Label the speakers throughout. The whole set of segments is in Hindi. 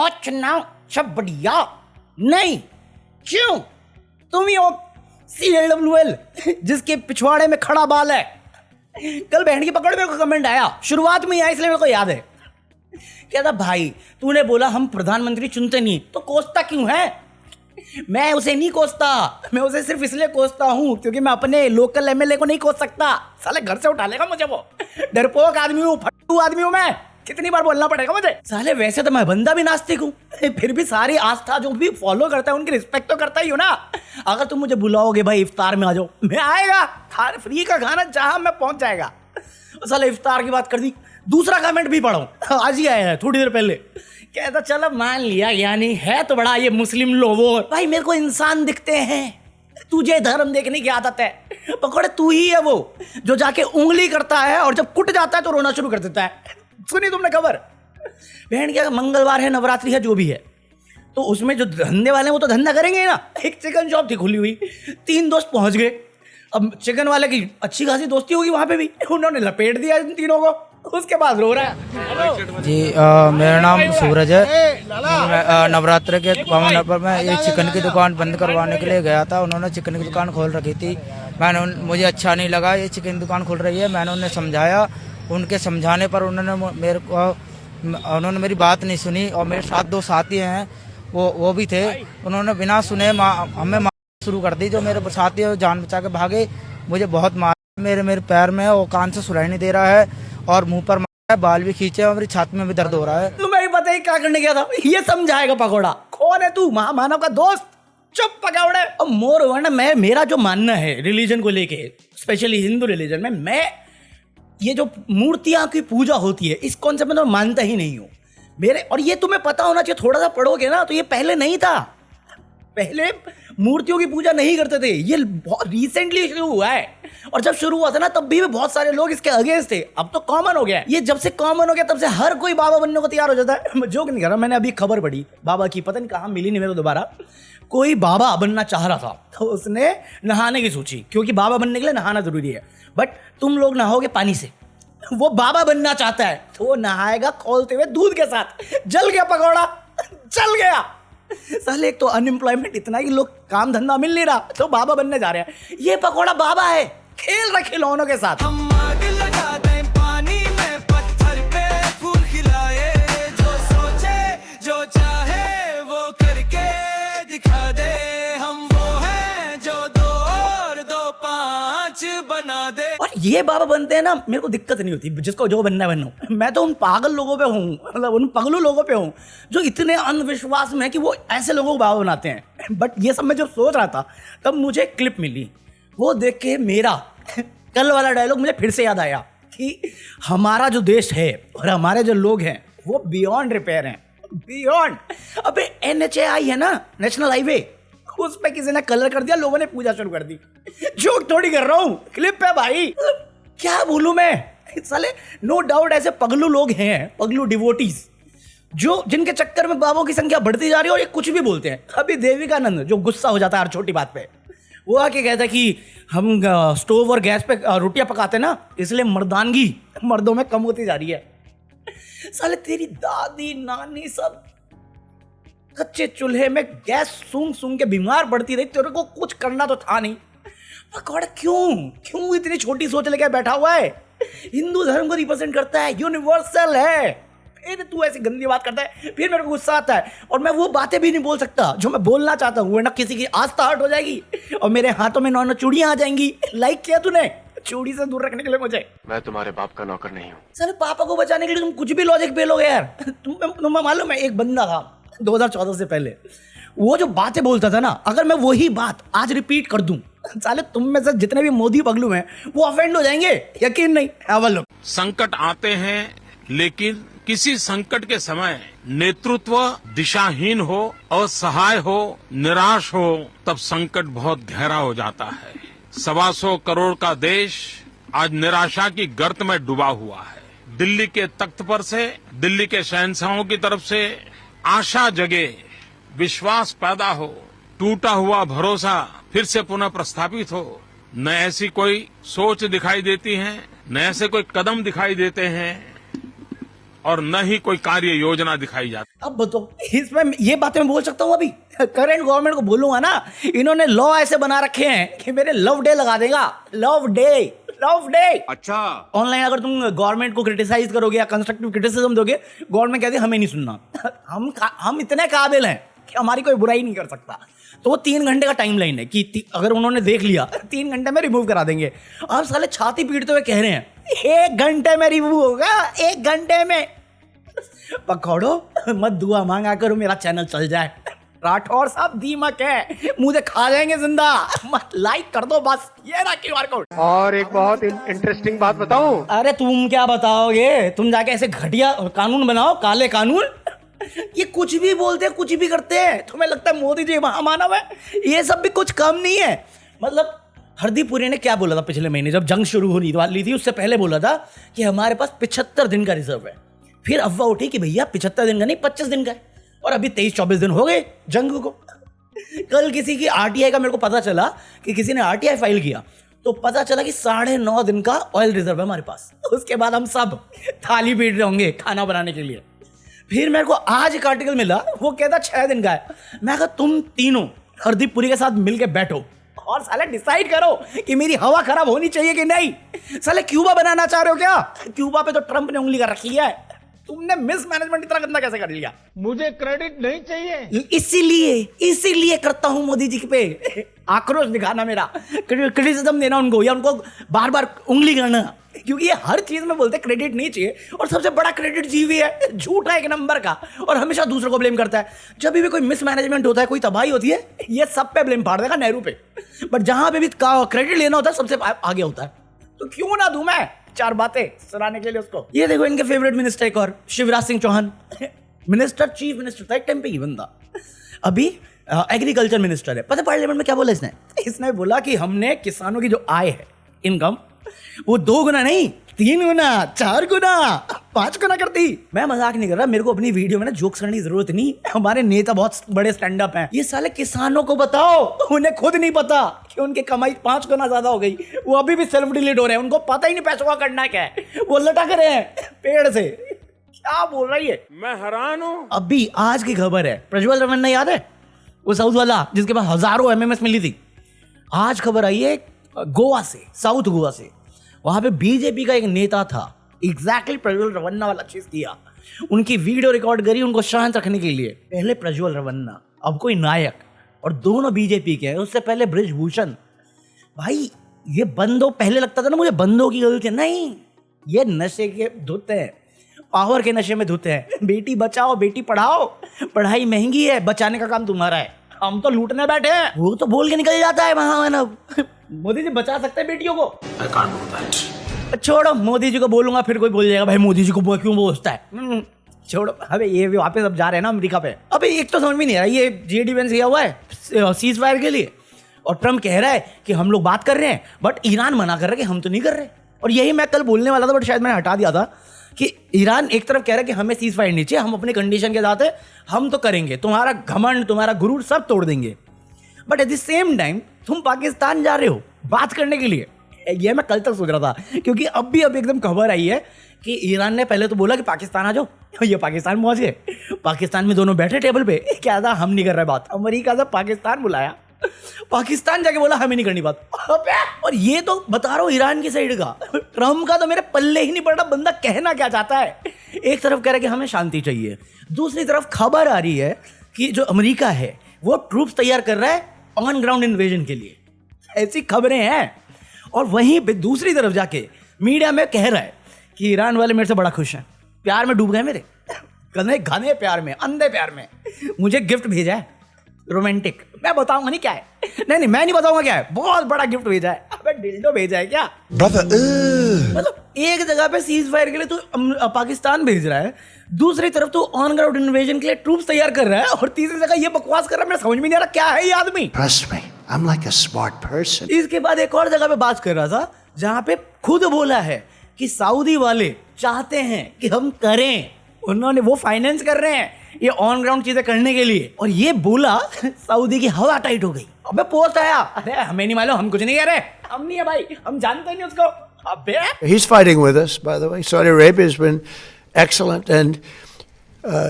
Speaker 1: और चुनाव सब बढ़िया नहीं। क्यों? तुम ही हो CLWL जिसके पिछवाड़े में खड़ा बाल है। कल बहन की पकड़ मेरे को कमेंट आया, शुरुआत में ही आया इसलिए मेरे को याद है। क्या था भाई, तूने बोला हम प्रधानमंत्री चुनते नहीं तो कोसता क्यों है? मैं उसे नहीं कोसता, मैं उसे सिर्फ इसलिए कोसता हूं क्योंकि मैं अपने लोकल MLA को नहीं कोस सकता। साले घर से उठा लेगा मुझे वो। डरपोक आदमी हूँ, फट्टू आदमी हूँ मैं। कितनी बार बोलना पड़ेगा मुझे? साले वैसे तो मैं बंदा भी नास्तिक हूँ, फिर भी सारी आस्था जो भी फॉलो करता है उनकी रिस्पेक्ट तो करता ही हो ना। अगर तुम मुझे बुलाओगे भाई इफ्तार में आ जाओ, मैं आएगा। फ्री का खाना जहां मैं पहुंच जाएगा। साले इफ्तार की बात कर दी। दूसरा कमेंट भी पढ़ो, आज ही आया है थोड़ी देर पहले। कहता चलो मान लिया, यानी है तो बड़ा ये मुस्लिम लोगों। भाई मेरे को इंसान दिखते हैं, तुझे धर्म देखने की आदत है। पकौड़े तू ही है वो जो जाके उंगली करता है और जब कुट जाता है तो रोना शुरू कर देता है। सुनी तुमने खबर? बहन क्या, मंगलवार है, नवरात्रि है, जो भी है, तो उसमें जो धंधे वाले हैं वो तो धंधा करेंगे ना। एक चिकन शॉप थी खुली हुई, 3 दोस्त पहुंच गए। अब चिकन वाले की अच्छी खासी दोस्ती होगी वहां पे भी, उन्होंने लपेट दिया इन तीनों को। उसके बाद रो रहा है।
Speaker 2: जी मेरा नाम सूरज है। नवरात्र के पावन अवसर पर मैं एक चिकन की दुकान बंद करवाने के लिए गया था। उन्होंने चिकन की दुकान खोल रखी थी। मुझे अच्छा नहीं लगा ये चिकन की दुकान खोल रही है। मैंने उन्हें समझाया, उनके समझाने पर उन्होंने मेरी बात नहीं सुनी। और मेरे साथ 2 साथी हैं, वो भी थे, उन्होंने बिना सुने हमें मारना शुरू कर दी। जो मेरे साथी है जान बचा के भागे, मुझे बहुत मार, मेरे पैर में और कान से सुनाई नहीं दे रहा है और मुंह पर मारा है, बाल भी खींचे और मेरी छाती में भी दर्द हो रहा है।
Speaker 1: तुम्हें भी पता ही क्या करने गया था, ये समझाएगा पकौड़ा। कौन है तू? महामानव का दोस्त? चुप पकौड़े। और मोर हुआ ना, मेरा जो मानना है रिलीजन को लेके, स्पेशली हिंदू रिलीजन में, मैं ये जो मूर्तियां की पूजा होती है इस कॉन्सेप्ट में तो मानता ही नहीं हूं मेरे। और ये तुम्हें पता होना चाहिए, थोड़ा सा पढ़ोगे ना तो ये पहले नहीं था। पहले मूर्तियों की पूजा नहीं करते थे, ये बहुत रिसेंटली शुरू हुआ है। और जब शुरू हुआ था ना तब भी बहुत सारे लोग इसके अगेंस्ट थे। अब तो कॉमन हो गया है। ये जब से कॉमन हो गया तब से हर कोई बाबा बनने को तैयार हो जाता है। मैं जोक नहीं कर रहा, मैंने अभी खबर पढ़ी बाबा की, पता नहीं कहाँ मिली नहीं मेरे को दोबारा। कोई बाबा बनना चाह रहा था तो उसने नहाने की सोची, क्योंकि बाबा बनने के लिए नहाना जरूरी है। बट तुम लोग नहाओगे पानी से, वो बाबा बनना चाहता है तो वो नहाएगा खौलते हुए दूध के साथ। जल गया पकौड़ा, जल गया। साले एक तो अनएम्प्लॉयमेंट इतना है कि लोग काम धंधा मिल नहीं रहा तो बाबा बनने जा रहे हैं। ये पकौड़ा बाबा है, खेल रहा खिलौनों के साथ।
Speaker 3: हम आग लगा दें पानी में, पत्थर पे फूल खिलाए, जो सोचे जो चाहे वो करके दिखा दे। हम वो हैं जो 2 और 2 5 बना दे।
Speaker 1: और ये बाबा बनते हैं ना, मेरे को दिक्कत नहीं होती, जिसको जो बनना है बनो। मैं तो उन पागल लोगों पे हूँ, मतलब उन पगलू लोगों पे हूँ जो इतने अंधविश्वास में है कि वो ऐसे लोगों को बाबा बनाते हैं। बट ये सब मैं जब सोच रहा था तब मुझे क्लिप मिली, वो देख के मेरा कल वाला डायलॉग मुझे फिर से याद आया कि हमारा जो देश है और हमारे जो लोग हैं वो बियॉन्ड रिपेयर हैं, बियॉन्ड। अबे NHAI है ना, नेशनल हाईवे, उस पे किसी ने कलर कर दिया, लोगों ने पूजा शुरू कर दी। जोक थोड़ी कर रहा हूं, क्लिप है भाई। क्या बोलूं मैं? साले नो डाउट ऐसे पगलू लोग हैं, पगलू डिवोटीज, जो जिनके चक्कर में बाबों की संख्या बढ़ती जा रही है और ये कुछ भी बोलते हैं। अभी देविकानंद जो गुस्सा हो जाता है हर छोटी बात पे, वो आके कहता है कि हम स्टोव और गैस पे रोटियां पकाते ना, इसलिए मर्दानगी मर्दों में कम होती जा रही है। साले तेरी दादी नानी सब कच्चे चूल्हे में गैस सूंघ सूंघ के बीमार पड़ती रही, तेरे को कुछ करना तो था नहीं। पकौड़ा क्यों इतनी छोटी सोच लेके बैठा हुआ है? हिंदू धर्म को रिप्रेजेंट करता है, यूनिवर्सल है। फिर तू ऐसी गंदी बात करता है, फिर मेरे को गुस्सा आता है और मैं वो बातें भी नहीं बोल सकता जो मैं बोलना चाहता हूँ, वरना किसी की आस्था हर्ट हो जाएगी और मेरे हाथों में 9 चूड़ियां आ जाएंगी। लाइक किया तूने? चूड़ी से दूर रखने के लिए मुझे।
Speaker 4: मैं तुम्हारे बाप का नौकर नहीं हूँ।
Speaker 1: सर पापा को बचाने के लिए तुम कुछ भी लॉजिक पेलोगे यार। तुम्हें मालूम है, एक बंदा था 2014 से पहले, वो जो बातें बोलता था ना, अगर मैं वही बात आज रिपीट कर दूं, साले तुम में से जितने भी मोदी पगलू हैं वो ऑफेंड हो जाएंगे, यकीन नहीं। हाँ,
Speaker 5: संकट आते हैं, लेकिन किसी संकट के समय नेतृत्व दिशाहीन हो, असहाय हो, निराश हो, तब संकट बहुत गहरा हो जाता है। 125 करोड़ का देश आज निराशा की गर्त में डूबा हुआ है। दिल्ली के तख्त पर से, दिल्ली के शहंशाहों की तरफ से आशा जगे, विश्वास पैदा हो, टूटा हुआ भरोसा फिर से पुनः प्रस्थापित हो, न ऐसी कोई सोच दिखाई देती है, न ऐसे कोई कदम दिखाई देते हैं और न ही कोई कार्य योजना दिखाई जाती।
Speaker 1: अब बताओ, इसमें ये बातें मैं बोल सकता हूँ? अभी करंट गवर्नमेंट को बोलूंगा ना, इन्होंने लॉ ऐसे बना रखे हैं कि मेरे लव डे लगा देगा। Love day, love day.
Speaker 4: अच्छा,
Speaker 1: ऑनलाइन अगर तुम गवर्नमेंट को क्रिटिसाइज करोगे या कंस्ट्रक्टिव क्रिटिसिज्म दोगे, गवर्नमेंट कहती है हमें नहीं सुनना। हम इतने काबिल हैं कि हमारी कोई बुराई नहीं कर सकता। तो वो 3 घंटे का टाइम लाइन है कि अगर उन्होंने देख लिया 3 घंटे में रिमूव करा देंगे। अब साले छाती पीटते हुए कह रहे हैं 1 घंटे में रिमूव होगा, 1 घंटे में। पकड़ो मत, दुआ मांगा करो मेरा चैनल चल जाए। राठौर साहब दीमक है, मुझे खा जाएंगे जिंदा। मत लाइक कर दो बस, ये ना QR कोड।
Speaker 4: और एक बहुत इंटरेस्टिंग बात बताऊं?
Speaker 1: अरे तुम क्या बताओगे? तुम जाके ऐसे घटिया कानून बनाओ, काले कानून। ये कुछ भी बोलते हैं, कुछ भी करते हैं। तुम्हें लगता है मोदी जी महामानव है? ये सब भी कुछ कम नहीं है। मतलब हरदीप पुरी ने क्या बोला था पिछले महीने जब जंग शुरू होने वाली थी, उससे पहले बोला था कि हमारे पास 75 दिन का रिजर्व है। फिर अफवाह उठी कि भैया 75 दिन का नहीं, 25 दिन का है। और अभी 23-24 दिन हो गए जंग को। कल किसी की RTI का मेरे को पता चला कि किसी ने RTI फाइल किया, तो पता चला कि 9.5 दिन का ऑयल रिजर्व है हमारे पास। उसके बाद हम सब थाली पीट रहे होंगे खाना बनाने के लिए। फिर मेरे को आज एक आर्टिकल मिला, वो कहता 6 दिन का है। मैं कहा तुम तीनों हरदीप पुरी के साथ मिलके बैठो और साले डिसाइड करो कि मेरी हवा खराब होनी चाहिए कि नहीं। साले क्यूबा बनाना चाह रहे हो क्या? क्यूबा पे तो ट्रंप ने उंगली कर रखी है। तुमने मिस मैनेजमेंट इतना गंदा कैसे कर लिया?
Speaker 5: मुझे क्रेडिट नहीं चाहिए।
Speaker 1: इसीलिए करता हूं मोदी जी पे आक्रोश दिखाना, मेरा क्रिटिसिज्म देना उनको, या उनको बार बार उंगली करना, क्योंकि ये हर चीज में बोलते क्रेडिट नहीं चाहिए। और सबसे बड़ा क्रेडिट जीवी है, झूठा 1 नंबर का, और हमेशा दूसरों को ब्लेम करता है। जब भी कोई मिसमैनेजमेंट होता है, कोई तबाही होती है, ये सब पे ब्लेम फाड़ देगा, नेहरू पे। बट जहां पे भी क्रेडिट लेना होता है सबसे आगे होता है। तो क्यों ना दूं मैं 4 बातें सुनाने के लिए उसको। ये देखो इनके फेवरेट मिनिस्टर एक और, Shivraj Singh Chouhan. Minister, chief minister था एक टाइम पे ही बंदा, अभी एग्रीकल्चर मिनिस्टर है। पता पार्लियामेंट में क्या बोला इसने बोला कि हमने किसानों की जो आय है, इनकम, वो 2 गुना नहीं, 3 गुना, 4 गुना, 5 गुना कर दी। मैं मजाक नहीं कर रहा, मेरे को अपनी वीडियो में ना जोक्स करने की जरूरत नहीं। हमारे नेता बहुत बड़े स्टैंड अप हैं। ये साले किसानों को बताओ, उन्हें खुद नहीं पता कि उनकी कमाई 5 गुना ज्यादा हो गई। वो अभी भी सेल्फ डिलीट हो रहे हैं, उनको पता ही नहीं पैसों का करना क्या है। वो लटक रहे हैं पेड़ से। क्या बोल रही है?
Speaker 5: मैं हैरान हूं।
Speaker 1: अभी आज की खबर है, प्रज्वल रमन्ना याद है, वो साउथ वाला जिसके पास हजारों MMS मिली थी। आज खबर आई है गोवा से, साउथ गोवा से। वहां पे बीजेपी का एक नेता था, एग्जैक्टली प्रज्वल रमन्ना वाला चीज किया। उनकी वीडियो रिकॉर्ड करी उनको शांत रखने के लिए। पहले प्रज्वल रमन्ना, अब कोई नायक, और दोनों बीजेपी के हैं। उससे पहले बृजभूषण। भाई ये बंदों, पहले लगता था ना मुझे बंदों की गलती, नहीं, ये नशे के धुत हैं, पावर के नशे में धुते हैं। बेटी बचाओ, बेटी पढ़ाओ, पढ़ाई महंगी है, बचाने का काम तुम्हारा है, हम तो लूटने बैठे हैं। वो तो बोल के निकल जाता है महामानव। मोदी जी बचा सकते हैं बेटियों को?
Speaker 5: I can't do that.
Speaker 1: छोड़ो, मोदी जी को बोलूंगा फिर कोई बोल जाएगा भाई मोदी जी को क्यों बोलता है। छोड़ो, अबे ये भी वापस अब जा रहे हैं ना अमेरिका पे। अबे एक तो समझ में नहीं आ रहा, ये J.D. Vance गया हुआ है सीज फायर के लिए, और ट्रम्प कह रहा है कि हम लोग बात कर रहे हैं, बट ईरान मना कर रहा है कि हम तो नहीं कर रहे। और यही मैं कल बोलने वाला था, बट शायद मैंने हटा दिया था, कि ईरान एक तरफ कह रहा है कि हमें सीज फायर नहीं चाहिए, हम अपने कंडीशन के साथ है, हम तो करेंगे, तुम्हारा घमंड, तुम्हारा गुरूर सब तोड़ देंगे। But at the same time तुम पाकिस्तान जा रहे हो बात करने के लिए। ये मैं कल तक सोच रहा था, क्योंकि अब एकदम खबर आई है कि ईरान ने पहले तो बोला कि पाकिस्तान आ जाओ, ये पाकिस्तान पहुंच गए। पाकिस्तान में दोनों बैठे टेबल पे, क्या था, हम नहीं कर रहे बात। अमेरिका से पाकिस्तान बुलाया, पाकिस्तान जाके बोला हमें नहीं करनी बात। और ये तो बता रहा हूँ ईरान की साइड का, ट्रम्प का तो मेरे पल्ले ही नहीं पड़ रहा, बंदा कहना क्या चाहता है। एक तरफ कह रहा है कि हमें शांति चाहिए, दूसरी तरफ खबर आ रही है कि जो अमेरिका है वो ट्रूप्स तैयार कर रहा है ऑन ग्राउंड इन्वेजन के लिए। ऐसी खबरें हैं। और वहीं पे दूसरी तरफ जाके मीडिया में कह रहा है कि ईरान वाले मेरे से बड़ा खुश हैं, प्यार में डूब गए मेरे, घने प्यार में, अंधे प्यार में। मुझे गिफ्ट भेजा है रोमांटिक, मैं बताऊंगा नहीं क्या है, नहीं मैं नहीं बताऊंगा क्या है, बहुत बड़ा गिफ्ट भेजा है। अबे डिल्डो भेजा है क्या मतलब एक जगह पे सीज फायर के लिए तो पाकिस्तान भेज रहा है, दूसरी तरफ तो ऑन ग्राउंड इन्वेजन के लिए ट्रूप्स तैयार कर रहा है, और तीसरी जगह ये बकवास कर रहा है। मेरे समझ में नहीं आ रहा क्या है ये आदमी।
Speaker 6: Trust me, I'm like a smart person.
Speaker 1: इसके बाद एक और जगह पे बात कर रहा था जहां पे खुद बोला है कि सऊदी वाले चाहते हैं कि हम करें, उन्होंने वो फाइनेंस कर रहे हैं ये ऑन ग्राउंड चीजें करने के लिए। और ये बोला सऊदी की हवा टाइट हो गई। अबे पोस्ट आया, अरे हमें नहीं मालूम, हम कुछ नहीं कह रहे, हम नहीं है भाई, हम जानते नहीं उसको। अबे
Speaker 6: He's fighting with us, by the way. Saudi Arabia has been excellent, and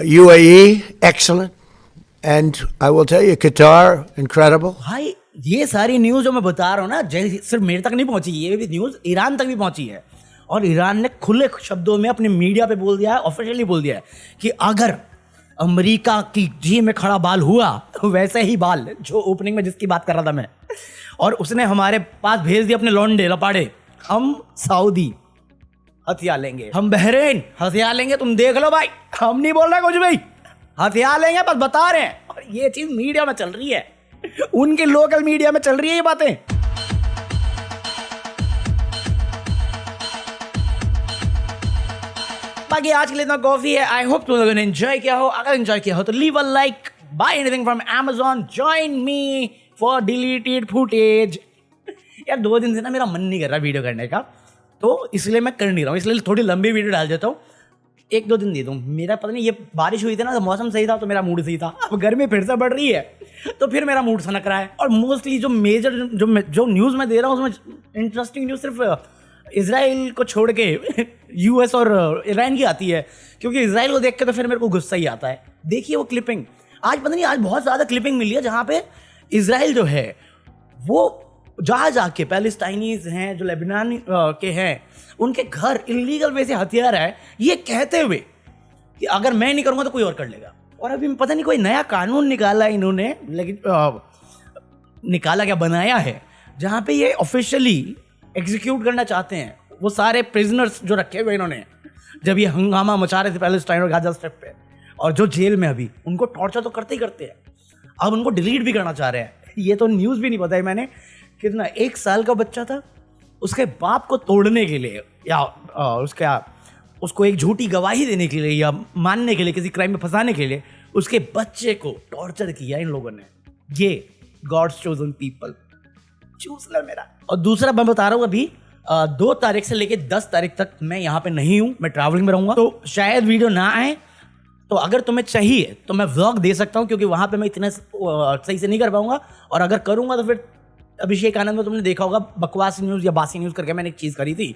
Speaker 6: UAE, excellent, and I will tell you, Qatar, incredible.
Speaker 1: भाई ये सारी न्यूज़ जो मैं बता रहा हूँ ना, सिर्फ मेरे तक नहीं पहुंची, ये भी न्यूज़ ईरान तक भी पहुंची है। और ईरान ने खुले शब्दों में अपने मीडिया पे बोल दिया है, ऑफिशियली बोल दिया है कि अगर अमेरिका की जी में खड़ा बाल हुआ, वैसे ही बाल जो ओपनिंग में जिसकी बात कर रहा था मैं, और उसने हमारे पास भेज दिया अपने लौंडे लपाड़े, हम सऊदी हथियार लेंगे, हम बहरीन हथियार लेंगे, तुम देख लो भाई, हम नहीं बोल रहे कुछ भी, हथियार लेंगे, बस बता रहे हैं। और ये चीज मीडिया में चल रही है, उनके लोकल मीडिया में चल रही है ये बातें। बाकी आज के लिए इतना कॉफी है। आई होप तुम लोगों ने एंजॉय किया हो। अगर एंजॉय किया हो तो leave a like, buy anything from Amazon, join me for deleted footage. यार 2 दिन से ना मेरा मन नहीं कर रहा वीडियो करने का, तो इसलिए मैं कर नहीं रहा हूँ, इसलिए थोड़ी लंबी वीडियो डाल देता हूँ। 1-2 दिन दे दूँ। मेरा पता नहीं, ये बारिश हुई थी ना तो मौसम सही था तो मेरा मूड सही था। अब गर्मी फिर से बढ़ रही है तो फिर मेरा मूड सनक रहा है। और मोस्टली जो मेजर जो न्यूज़ मैं दे रहा हूँ उसमें इंटरेस्टिंग न्यूज़ सिर्फ इजराइल को छोड़ के US और ईरान की आती है, क्योंकि इजराइल को देख के तो फिर मेरे को गुस्सा ही आता है। देखिए वो क्लिपिंग, आज पता नहीं, आज बहुत ज़्यादा क्लिपिंग मिली है जहाँ पे इजराइल जो है वो जाके पैलेस्टाइनीज हैं जो लेबनान के हैं, उनके घर इलीगल वे से हथियार है, ये कहते हुए कि अगर मैं नहीं करूँगा तो कोई और कर लेगा। और अभी पता नहीं कोई नया कानून निकाला है इन्होंने, लेकिन निकाला क्या, बनाया है, जहाँ पे ये ऑफिशियली एग्जीक्यूट करना चाहते हैं वो सारे प्रिजनर्स जो रखे हुए इन्होंने, जब ये हंगामा मचा रहे थे पैलेस्टाइन और गाजा स्ट्रिप पे, और जो जेल में अभी उनको टॉर्चर तो करते ही करते हैं, अब उनको डिलीट भी करना चाह रहे हैं। ये तो न्यूज़ भी नहीं बताई मैंने। कितना 1 साल का बच्चा था, उसके बाप को तोड़ने के लिए या उसको एक झूठी गवाही देने के लिए या मानने के लिए, किसी क्राइम में फंसाने के लिए उसके बच्चे को टॉर्चर किया इन लोगों ने। ये गॉड्स चोजन पीपल, चूज लो मेरा। और दूसरा मैं बता रहा हूँ, अभी 2 तारीख से लेके 10 तारीख तक मैं यहाँ पे नहीं हूँ, मैं ट्रैवलिंग में रहूँगा, तो शायद वीडियो ना आए। तो अगर तुम्हें चाहिए तो मैं व्लॉग दे सकता हूँ, क्योंकि वहाँ पे मैं इतना सही से नहीं कर पाऊंगा, और अगर करूँगा तो फिर अभिषेक आनंद में तुमने देखा होगा बकवास न्यूज़ या बासी न्यूज़ करके मैंने एक चीज़ करी थी,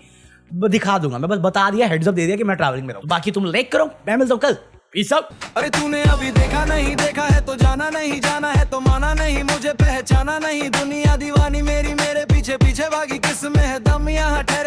Speaker 1: दिखा दूंगा। मैं बस बता दिया, हेड्स अप दे दिया कि मैं ट्रैवलिंग में रहूँ। बाकी तुम लाइक करो, मैं मिलता हूँ कल। Peace out.
Speaker 3: अरे तूने अभी देखा नहीं, देखा है तो जाना नहीं, जाना है तो माना नहीं, मुझे पहचाना नहीं, दुनिया दीवानी मेरी मेरे पीछे पीछे भागी, किस में है दम यहाँ ठहरे।